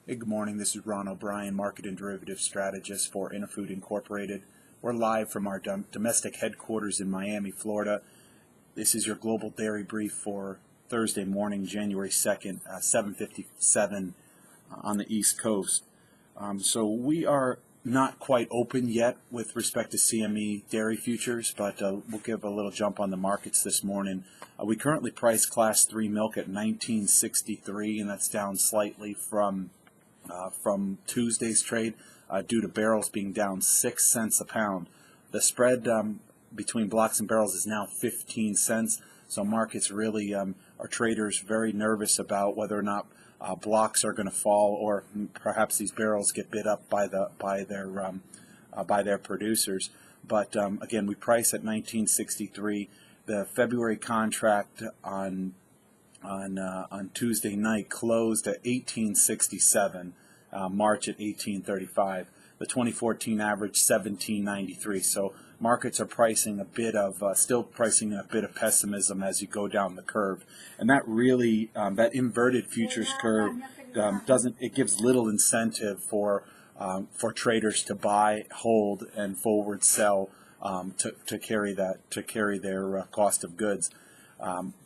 Hey, good morning. This is Ron O'Brien, Market and Derivative Strategist for Interfood Incorporated. We're live from our domestic headquarters in Miami, Florida. This is your global dairy brief for Thursday morning, January 2nd, 7:57 on the East Coast. So we are not quite open yet with respect to CME dairy futures, but we'll give a little jump on the markets this morning. We currently price Class 3 milk at $19.63, and that's down slightly from Tuesday's trade due to barrels being down 6 cents a pound. The spread between blocks and barrels is now 15 cents, so markets really are traders very nervous about whether or not blocks are going to fall, or perhaps these barrels get bid up by their producers. But again, we price at 19.63. The February contract on Tuesday night closed at 18.67. March at 18.35. The 2014 average 17.93. So markets are pricing a bit of still pricing a bit of pessimism as you go down the curve, and that really that inverted futures curve it gives little incentive for traders to buy, hold, and forward sell to carry their cost of goods.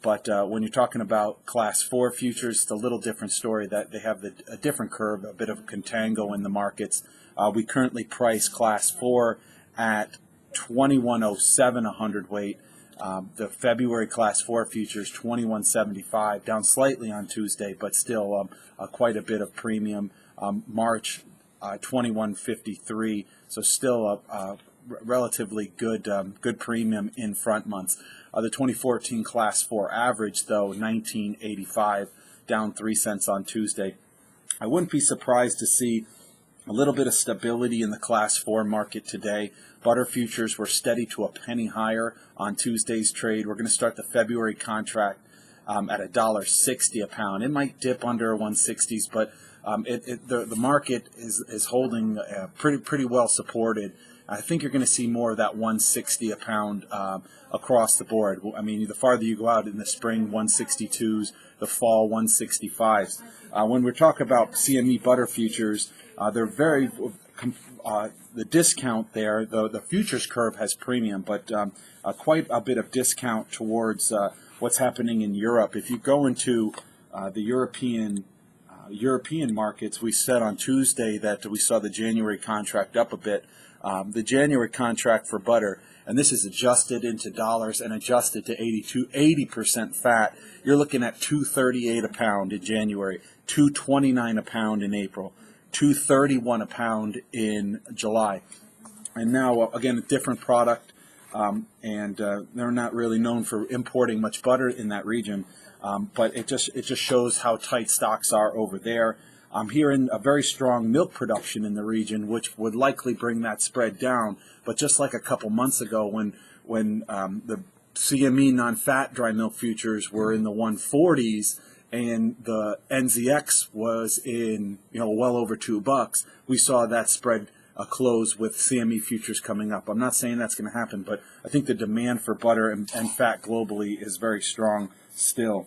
But when you're talking about Class 4 futures, it's a little different story. That they have a different curve, a bit of a contango in the markets. We currently price Class 4 at 21.07 a hundredweight. The February Class 4 futures 21.75, down slightly on Tuesday, but still quite a bit of premium. March 21.53, so still a relatively good premium in front months. The 2014 Class 4 average, though, 19.85, down 3 cents on Tuesday. I wouldn't be surprised to see a little bit of stability in the Class 4 market today. Butter futures were steady to a penny higher on Tuesday's trade. We're going to start the February contract at $1.60 a pound. It might dip under 160s, but the market is holding pretty well supported. I think you're going to see more of that 160 a pound across the board. I mean, the farther you go out in the spring, 162s, the fall, 165s. When we're talking about CME butter futures, they're very the discount there. The futures curve has premium, but quite a bit of discount towards what's happening in Europe. If you go into the European markets, we said on Tuesday that we saw the January contract up a bit. The January contract for butter, and this is adjusted into dollars and adjusted to 80% fat, you're looking at $2.38 a pound in January, $2.29 a pound in April, $2.31 a pound in July. And now, again, a different product, and they're not really known for importing much butter in that region, but it just shows how tight stocks are over there. I'm hearing a very strong milk production in the region, which would likely bring that spread down. But just like a couple months ago, when the CME non-fat dry milk futures were in the 140s and the NZX was in well over $2, we saw that spread close with CME futures coming up. I'm not saying that's going to happen, but I think the demand for butter and fat globally is very strong still.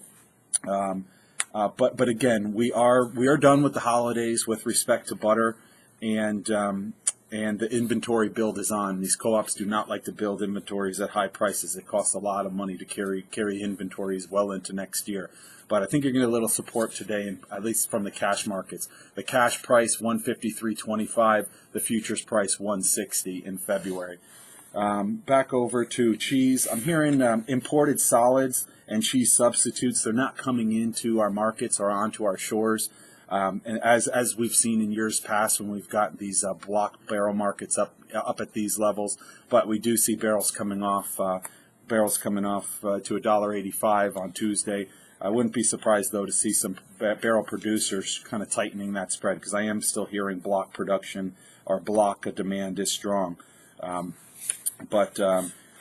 But again, we are done with the holidays with respect to butter, and the inventory build is on. These co-ops do not like to build inventories at high prices. It costs a lot of money to carry inventories well into next year. But I think you're going to get a little support today, at least from the cash markets. The cash price 153.25, the futures price 160 in February. Back over to cheese. I'm hearing imported solids and cheese substitutes. They're not coming into our markets or onto our shores, and as we've seen in years past when we've got these block barrel markets up at these levels. But we do see barrels coming off to $1.85 on Tuesday. I wouldn't be surprised, though, to see some barrel producers kind of tightening that spread, because I am still hearing block production or block demand is strong. But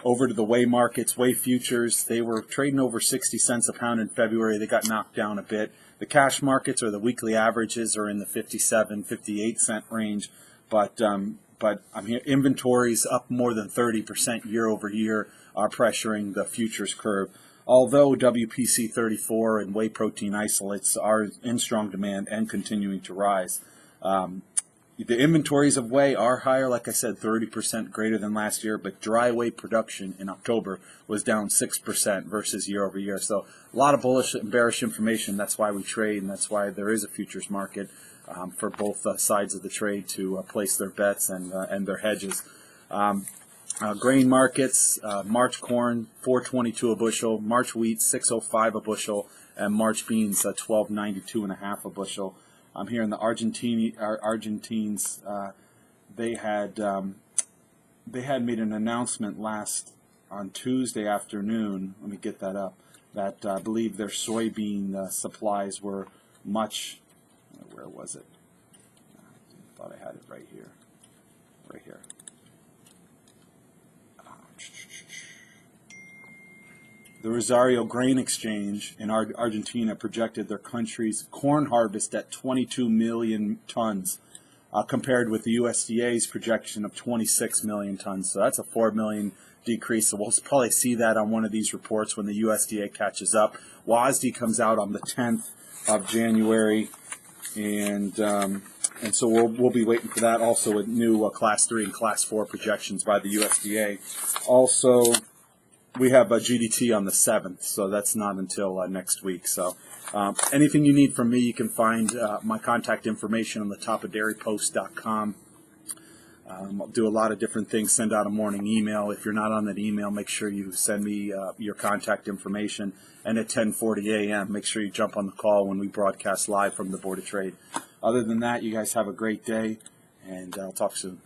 over to the whey markets, whey futures, they were trading over 60 cents a pound in February. They got knocked down a bit. The cash markets, or the weekly averages, are in the 57, 58 cent range. But I'm here, inventories up more than 30% year over year are pressuring the futures curve. although WPC 34 and whey protein isolates are in strong demand and continuing to rise. The inventories of whey are higher, like I said, 30% greater than last year, but dry whey production in October was down 6% versus year over year. So a lot of bullish and bearish information. That's why we trade, and that's why there is a futures market for both sides of the trade to place their bets and their hedges. Grain markets, March corn, $4.22 a bushel, March wheat, $6.05 a bushel, and March beans, $12.92.5 a bushel. Here in the Argentines, they had made an announcement on Tuesday afternoon. Let me get that up. That I believe their soybean supplies were much. Where was it? I thought I had it right here. Right here. The Rosario Grain Exchange in Argentina projected their country's corn harvest at 22 million tons, compared with the USDA's projection of 26 million tons. So that's a 4 million decrease. So we'll probably see that on one of these reports when the USDA catches up. WASDE comes out on the 10th of January, and so we'll be waiting for that. Also, with new Class 3 and Class 4 projections by the USDA. Also, we have a GDT on the 7th, so that's not until next week. So anything you need from me, you can find my contact information on the top of dairypost.com. I'll do a lot of different things, send out a morning email. If you're not on that email, make sure you send me your contact information. And at 10:40 a.m., make sure you jump on the call when we broadcast live from the Board of Trade. Other than that, you guys have a great day, and I'll talk soon.